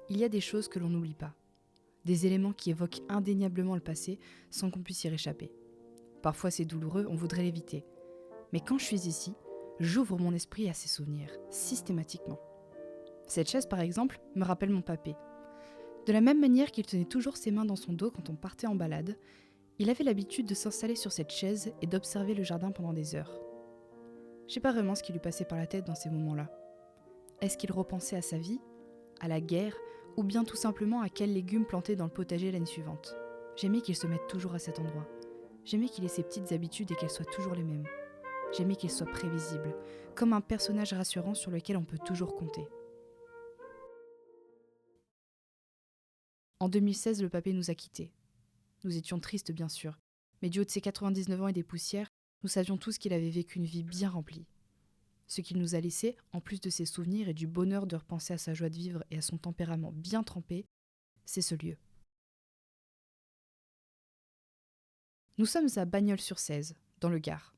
Il y a des choses que l'on n'oublie pas, des éléments qui évoquent indéniablement le passé sans qu'on puisse y réchapper. Parfois c'est douloureux, on voudrait l'éviter. Mais quand je suis ici, j'ouvre mon esprit à ces souvenirs, systématiquement. Cette chaise par exemple me rappelle mon papé. De la même manière qu'il tenait toujours ses mains dans son dos quand on partait en balade, il avait l'habitude de s'installer sur cette chaise et d'observer le jardin pendant des heures. Je sais pas vraiment ce qui lui passait par la tête dans ces moments-là. Est-ce qu'il repensait à sa vie, à la guerre, ou bien tout simplement à quels légumes planter dans le potager l'année suivante? J'aimais qu'il se mette toujours à cet endroit. J'aimais qu'il ait ses petites habitudes et qu'elles soient toujours les mêmes. J'aimais qu'il soit prévisible, comme un personnage rassurant sur lequel on peut toujours compter. En 2016, le papé nous a quittés. Nous étions tristes bien sûr, mais du haut de ses 99 ans et des poussières, nous savions tous qu'il avait vécu une vie bien remplie. Ce qu'il nous a laissé, en plus de ses souvenirs et du bonheur de repenser à sa joie de vivre et à son tempérament bien trempé, c'est ce lieu. Nous sommes à Bagnols-sur-Cèze, dans le Gard,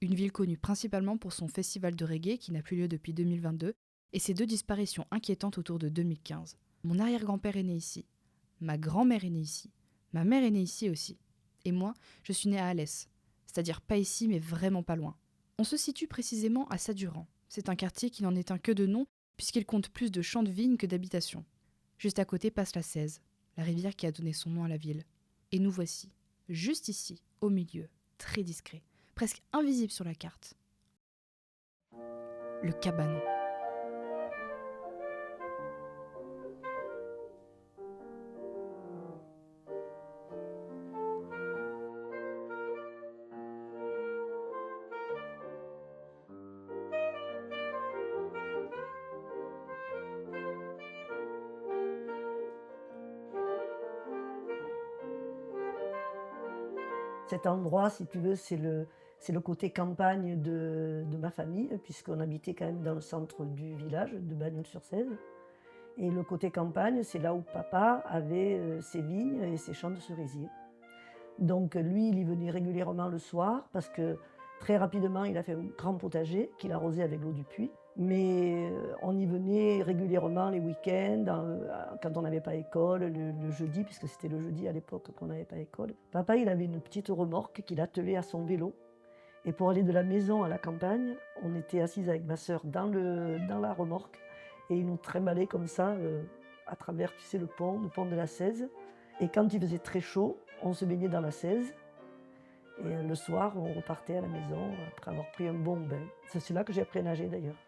une ville connue principalement pour son festival de reggae qui n'a plus lieu depuis 2022 et ses 2 disparitions inquiétantes autour de 2015. Mon arrière-grand-père est né ici, ma grand-mère est née ici, ma mère est née ici aussi, et moi, je suis née à Alès, c'est-à-dire pas ici mais vraiment pas loin. On se situe précisément à Sadurand. C'est un quartier qui n'en est un que de nom puisqu'il compte plus de champs de vignes que d'habitations. Juste à côté passe la Cèze, la rivière qui a donné son nom à la ville. Et nous voici, juste ici, au milieu, très discret, presque invisible sur la carte. Le cabanon. Cet endroit, si tu veux, c'est le côté campagne de ma famille, puisqu'on habitait quand même dans le centre du village de Bagnols-sur-Cèze. Et le côté campagne, c'est là où papa avait ses vignes et ses champs de cerisiers. Donc lui, il y venait régulièrement le soir parce que très rapidement, il a fait un grand potager qu'il arrosait avec l'eau du puits. Mais on y venait régulièrement les week-ends, quand on n'avait pas école, le jeudi, puisque c'était le jeudi à l'époque qu'on n'avait pas école. Papa, il avait une petite remorque qu'il attelait à son vélo. Et pour aller de la maison à la campagne, on était assises avec ma sœur dans la remorque et il nous trimbalait comme ça à travers, tu sais, le pont de la Cèze. Et quand il faisait très chaud, on se baignait dans la Cèze. Et le soir, on repartait à la maison après avoir pris un bon bain. C'est là que j'ai appris à nager d'ailleurs.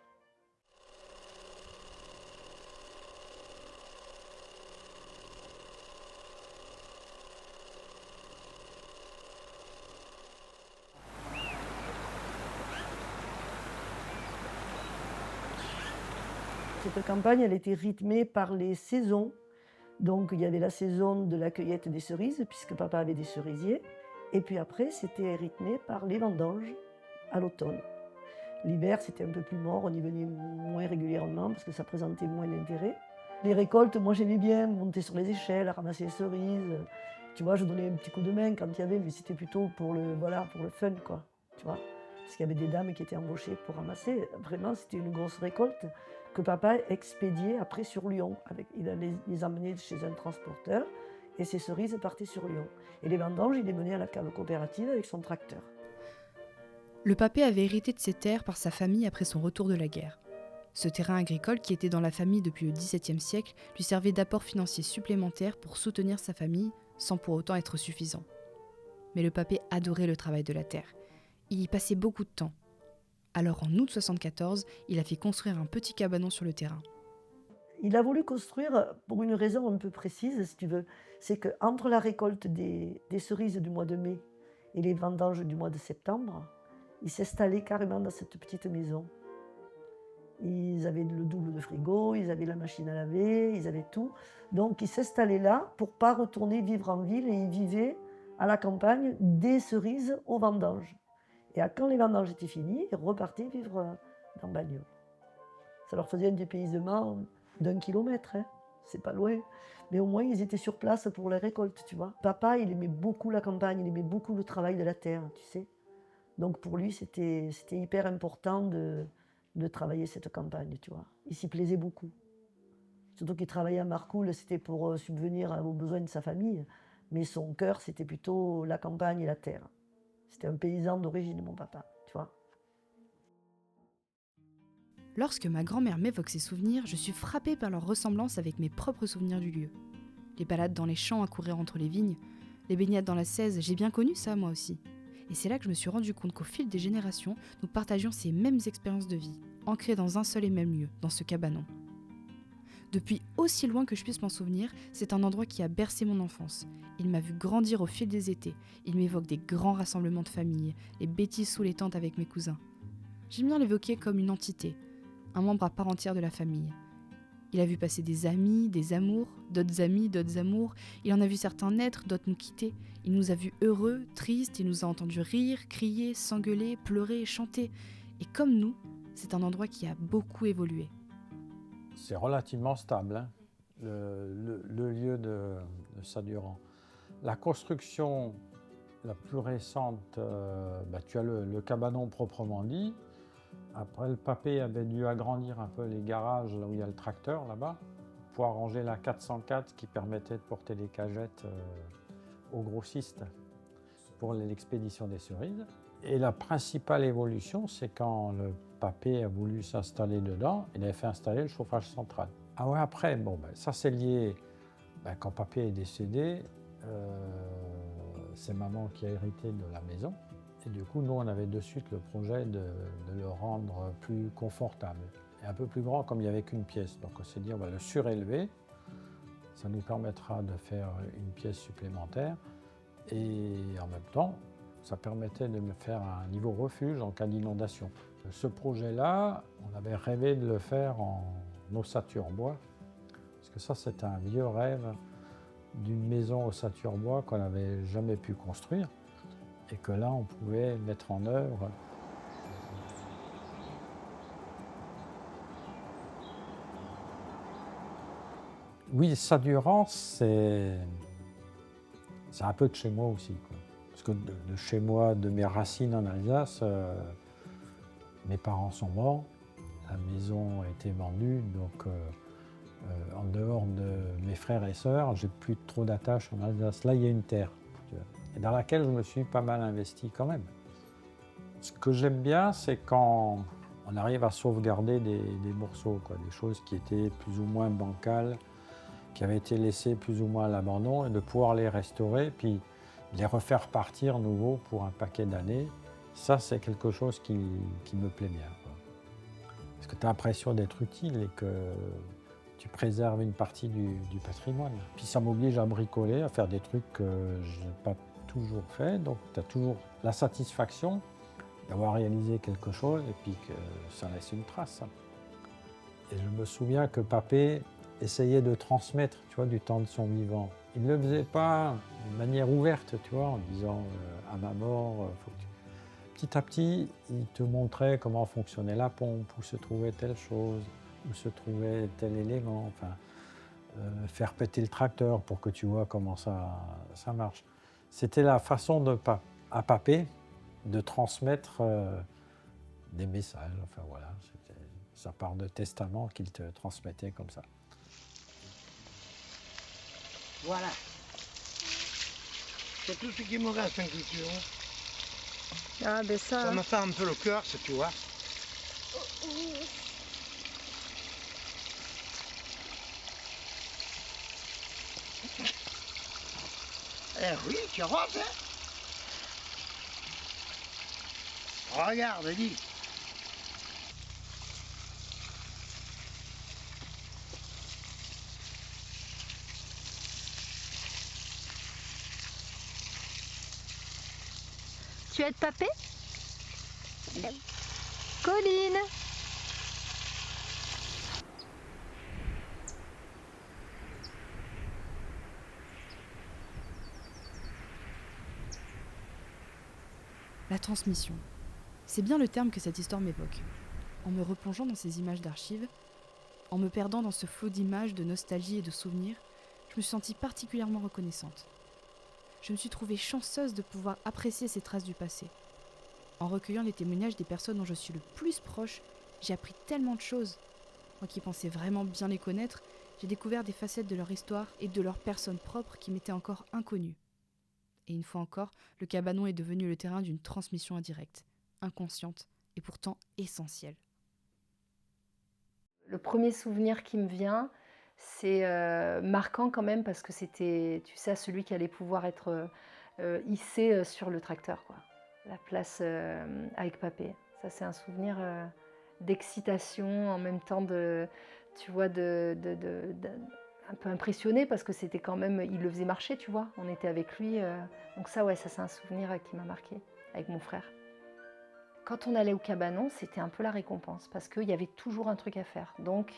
Cette campagne, elle était rythmée par les saisons. Donc il y avait la saison de la cueillette des cerises, puisque papa avait des cerisiers. Et puis après, c'était rythmé par les vendanges à l'automne. L'hiver, c'était un peu plus mort, on y venait moins régulièrement parce que ça présentait moins d'intérêt. Les récoltes, moi j'aimais bien monter sur les échelles, ramasser les cerises. Tu vois, je donnais un petit coup de main quand il y avait, mais c'était plutôt pour le fun, quoi. Tu vois, parce qu'il y avait des dames qui étaient embauchées pour ramasser. Vraiment, c'était une grosse récolte que papa expédiait après sur Lyon. Il allait les emmener chez un transporteur et ces cerises partaient sur Lyon. Et les vendanges, il les menait à la cave coopérative avec son tracteur. Le papé avait hérité de ses terres par sa famille après son retour de la guerre. Ce terrain agricole, qui était dans la famille depuis le XVIIe siècle, lui servait d'apport financier supplémentaire pour soutenir sa famille sans pour autant être suffisant. Mais le papé adorait le travail de la terre. Il y passait beaucoup de temps. Alors en août 74, il a fait construire un petit cabanon sur le terrain. Il a voulu construire pour une raison un peu précise, si tu veux. C'est qu'entre la récolte des cerises du mois de mai et les vendanges du mois de septembre, il s'installait carrément dans cette petite maison. Ils avaient le double de frigo, ils avaient la machine à laver, ils avaient tout. Donc ils s'installaient là pour ne pas retourner vivre en ville et ils vivaient à la campagne des cerises aux vendanges. Et quand les vendanges étaient finies, ils repartaient vivre dans Bagnols. Ça leur faisait un dépaysement d'1 kilomètre, hein. C'est pas loin. Mais au moins, ils étaient sur place pour les récoltes, tu vois. Papa, il aimait beaucoup la campagne, il aimait beaucoup le travail de la terre, tu sais. Donc pour lui, c'était hyper important de travailler cette campagne, tu vois. Il s'y plaisait beaucoup. Surtout qu'il travaillait à Marcoule, c'était pour subvenir aux besoins de sa famille. Mais son cœur, c'était plutôt la campagne et la terre. C'était un paysan d'origine, mon papa, tu vois. Lorsque ma grand-mère m'évoque ses souvenirs, je suis frappée par leur ressemblance avec mes propres souvenirs du lieu. Les balades dans les champs à courir entre les vignes, les baignades dans la Cèze, j'ai bien connu ça moi aussi. Et c'est là que je me suis rendu compte qu'au fil des générations, nous partagions ces mêmes expériences de vie, ancrées dans un seul et même lieu, dans ce cabanon. Depuis aussi loin que je puisse m'en souvenir, c'est un endroit qui a bercé mon enfance. Il m'a vu grandir au fil des étés. Il m'évoque des grands rassemblements de famille, les bêtises sous les tentes avec mes cousins. J'aime bien l'évoquer comme une entité, un membre à part entière de la famille. Il a vu passer des amis, des amours, d'autres amis, d'autres amours. Il en a vu certains naître, d'autres nous quitter. Il nous a vus heureux, tristes, il nous a entendus rire, crier, s'engueuler, pleurer, chanter. Et comme nous, c'est un endroit qui a beaucoup évolué. C'est relativement stable, hein, le lieu de Sadurand. La construction la plus récente, tu as le cabanon proprement dit. Après, le papé avait dû agrandir un peu les garages là où il y a le tracteur là-bas pour arranger la 404 qui permettait de porter les cagettes aux grossistes pour l'expédition des cerises. Et la principale évolution, c'est quand le papé a voulu s'installer dedans, il avait fait installer le chauffage central. Ah ouais, après, ça c'est lié, quand papé est décédé, c'est maman qui a hérité de la maison. Et du coup, nous, on avait de suite le projet de le rendre plus confortable et un peu plus grand, comme il n'y avait qu'une pièce. Donc on s'est dit, on va le surélever, ça nous permettra de faire une pièce supplémentaire. Et en même temps, ça permettait de me faire un niveau refuge en cas d'inondation. Ce projet-là, on avait rêvé de le faire en ossature bois, parce que ça, c'était un vieux rêve d'une maison ossature bois qu'on n'avait jamais pu construire, et que là, on pouvait mettre en œuvre. Oui, Sadurand, c'est un peu de chez moi aussi, quoi. Parce que de chez moi, de mes racines en Alsace, mes parents sont morts, la maison a été vendue, donc en dehors de mes frères et sœurs, j'ai plus trop d'attaches en Alsace. Là, il y a une terre, et dans laquelle je me suis pas mal investi quand même. Ce que j'aime bien, c'est quand on arrive à sauvegarder des morceaux, quoi, des choses qui étaient plus ou moins bancales, qui avaient été laissées plus ou moins à l'abandon, et de pouvoir les restaurer, puis les refaire partir nouveau pour un paquet d'années. Ça, c'est quelque chose qui me plaît bien, quoi. Parce que tu as l'impression d'être utile et que tu préserves une partie du patrimoine. Puis ça m'oblige à bricoler, à faire des trucs que je n'ai pas toujours fait. Donc tu as toujours la satisfaction d'avoir réalisé quelque chose et puis que ça laisse une trace. Et je me souviens que papé essayait de transmettre, tu vois, du temps de son vivant. Il ne le faisait pas de manière ouverte, tu vois, en disant à ma mort, faut que tu... Petit à petit, il te montrait comment fonctionnait la pompe, où se trouvait telle chose, où se trouvait tel élément, enfin, faire péter le tracteur pour que tu vois comment ça marche. C'était la façon à papé de transmettre des messages, enfin voilà, c'était sa part de testament qu'il te transmettait comme ça. Voilà. C'est tout ce qui me reste en culture. Ah ben ça me fait un peu le cœur, ça, tu vois. Eh oui, tu rentres, hein. Regarde, dis. Tu aides papé? Colline. La transmission. C'est bien le terme que cette histoire m'évoque. En me replongeant dans ces images d'archives, en me perdant dans ce flot d'images, de nostalgie et de souvenirs, je me suis sentie particulièrement reconnaissante. Je me suis trouvée chanceuse de pouvoir apprécier ces traces du passé. En recueillant les témoignages des personnes dont je suis le plus proche, j'ai appris tellement de choses. Moi qui pensais vraiment bien les connaître, j'ai découvert des facettes de leur histoire et de leur personne propre qui m'étaient encore inconnues. Et une fois encore, le cabanon est devenu le terrain d'une transmission indirecte, inconsciente et pourtant essentielle. Le premier souvenir qui me vient, c'est marquant quand même parce que c'était, tu sais, celui qui allait pouvoir être hissé sur le tracteur, quoi. La place avec papé. Ça, c'est un souvenir d'excitation, en même temps tu vois, un peu impressionné parce que c'était quand même, il le faisait marcher, tu vois. On était avec lui. Donc ça, ouais, ça c'est un souvenir qui m'a marqué avec mon frère. Quand on allait au cabanon, c'était un peu la récompense parce qu'il y avait toujours un truc à faire. Donc,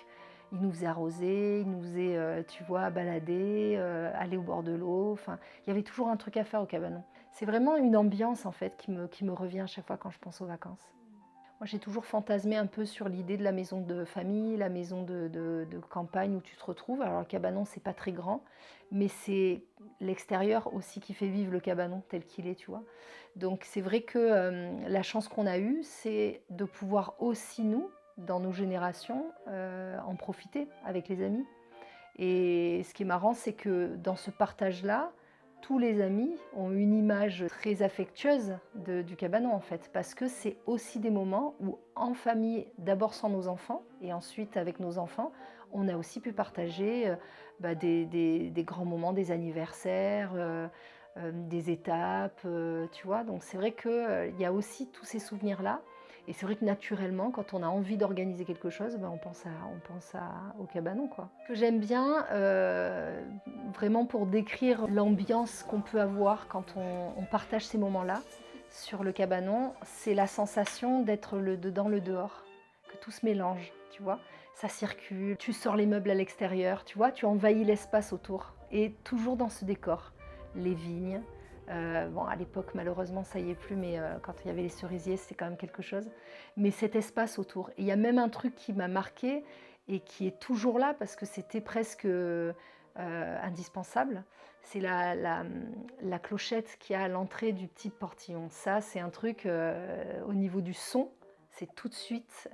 il nous faisait arroser, il nous faisait, tu vois, balader, aller au bord de l'eau. Enfin, il y avait toujours un truc à faire au cabanon. C'est vraiment une ambiance, en fait, qui me revient à chaque fois quand je pense aux vacances. Moi, j'ai toujours fantasmé un peu sur l'idée de la maison de famille, la maison de campagne où tu te retrouves. Alors, le cabanon, c'est pas très grand, mais c'est l'extérieur aussi qui fait vivre le cabanon tel qu'il est, tu vois. Donc, c'est vrai que la chance qu'on a eue, c'est de pouvoir aussi, nous, dans nos générations, en profiter avec les amis. Et ce qui est marrant, c'est que dans ce partage-là, tous les amis ont une image très affectueuse du cabanon en fait, parce que c'est aussi des moments où en famille, d'abord sans nos enfants et ensuite avec nos enfants, on a aussi pu partager des grands moments, des anniversaires, des étapes, tu vois. Donc c'est vrai qu'il y a aussi tous ces souvenirs-là. Et c'est vrai que naturellement, quand on a envie d'organiser quelque chose, on pense au cabanon, quoi. Ce que j'aime bien, vraiment pour décrire l'ambiance qu'on peut avoir quand on partage ces moments-là sur le cabanon, c'est la sensation d'être le dedans, le dehors, que tout se mélange, tu vois. Ça circule, tu sors les meubles à l'extérieur, tu vois, tu envahis l'espace autour. Et toujours dans ce décor, les vignes. À l'époque, malheureusement, ça y est plus, mais quand il y avait les cerisiers, c'était quand même quelque chose. Mais cet espace autour. Et il y a même un truc qui m'a marqué et qui est toujours là parce que c'était presque indispensable. C'est la clochette qu'il y a à l'entrée du petit portillon. Ça, c'est un truc au niveau du son. C'est tout de suite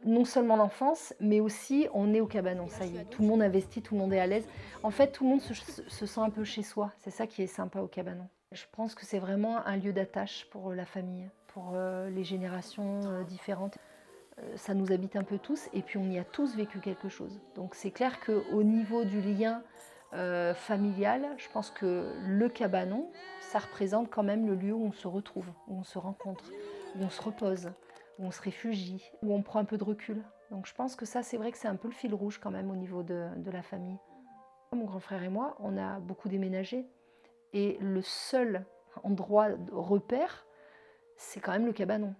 non seulement l'enfance, mais aussi on est au cabanon, ça y est, tout le monde investit, tout le monde est à l'aise. En fait, tout le monde se sent un peu chez soi, c'est ça qui est sympa au cabanon. Je pense que c'est vraiment un lieu d'attache pour la famille, pour les générations différentes. Ça nous habite un peu tous et puis on y a tous vécu quelque chose. Donc c'est clair qu'au niveau du lien familial, je pense que le cabanon, ça représente quand même le lieu où on se retrouve, où on se rencontre, où on se repose, où on se réfugie, où on prend un peu de recul. Donc je pense que ça, c'est vrai que c'est un peu le fil rouge quand même au niveau de la famille. Mon grand frère et moi, on a beaucoup déménagé. Et le seul endroit de repère, c'est quand même le cabanon.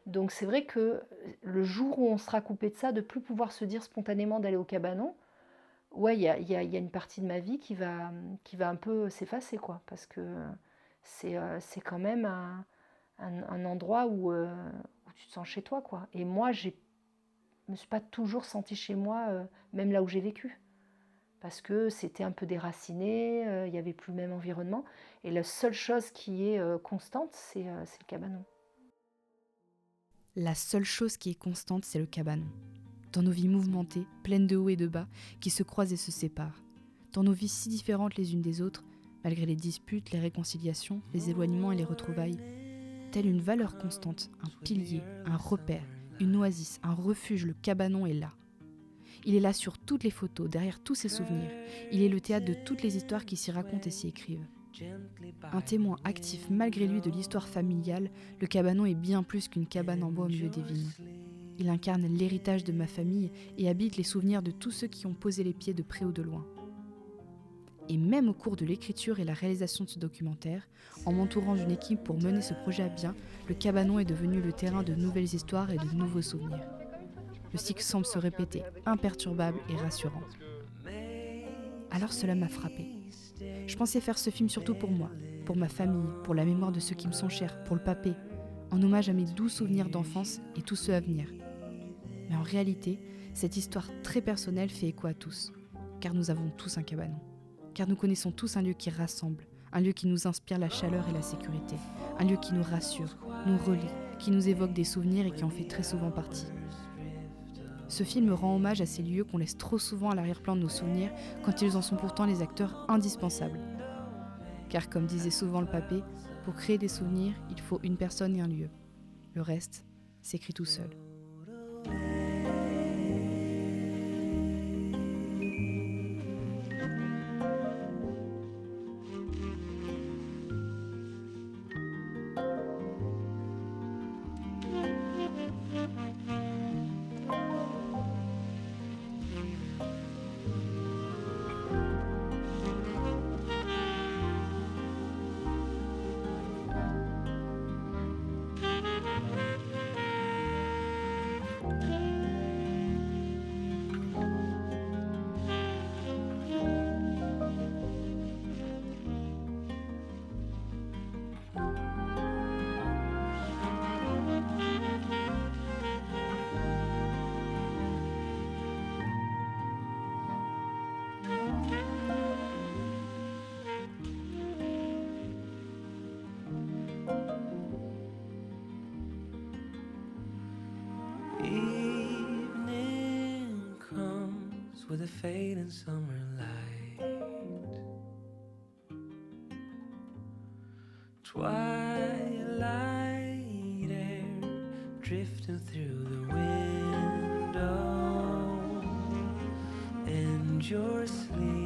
Donc c'est vrai que le jour où on sera coupé de ça, de ne plus pouvoir se dire spontanément d'aller au cabanon, ouais, il y a une partie de ma vie qui va un peu s'effacer, quoi. Parce que c'est quand même un endroit où tu te sens chez toi, quoi. Et moi, je me suis pas toujours sentie chez moi, même là où j'ai vécu. Parce que c'était un peu déraciné, il n'y avait plus le même environnement. Et la seule chose qui est constante, c'est le cabanon. La seule chose qui est constante, c'est le cabanon. Dans nos vies mouvementées, pleines de hauts et de bas, qui se croisent et se séparent. Dans nos vies si différentes les unes des autres, malgré les disputes, les réconciliations, les éloignements et les retrouvailles, telle une valeur constante, un pilier, un repère, une oasis, un refuge, le cabanon est là. Il est là sur toutes les photos, derrière tous ses souvenirs. Il est le théâtre de toutes les histoires qui s'y racontent et s'y écrivent. Un témoin actif malgré lui de l'histoire familiale, le cabanon est bien plus qu'une cabane en bois au milieu des vignes. Il incarne l'héritage de ma famille et habite les souvenirs de tous ceux qui ont posé les pieds de près ou de loin. Et même au cours de l'écriture et la réalisation de ce documentaire, en m'entourant d'une équipe pour mener ce projet à bien, le cabanon est devenu le terrain de nouvelles histoires et de nouveaux souvenirs. Le cycle semble se répéter, imperturbable et rassurant. Alors cela m'a frappée. Je pensais faire ce film surtout pour moi, pour ma famille, pour la mémoire de ceux qui me sont chers, pour le papé, en hommage à mes doux souvenirs d'enfance et tous ceux à venir. Mais en réalité, cette histoire très personnelle fait écho à tous, car nous avons tous un cabanon, car nous connaissons tous un lieu qui rassemble, un lieu qui nous inspire la chaleur et la sécurité, un lieu qui nous rassure, nous relie, qui nous évoque des souvenirs et qui en fait très souvent partie. Ce film rend hommage à ces lieux qu'on laisse trop souvent à l'arrière-plan de nos souvenirs quand ils en sont pourtant les acteurs indispensables. Car comme disait souvent le papé, pour créer des souvenirs, il faut une personne et un lieu. Le reste s'écrit tout seul. Evening comes with a fading summer light. Twilight air drifting through the window, and you're asleep.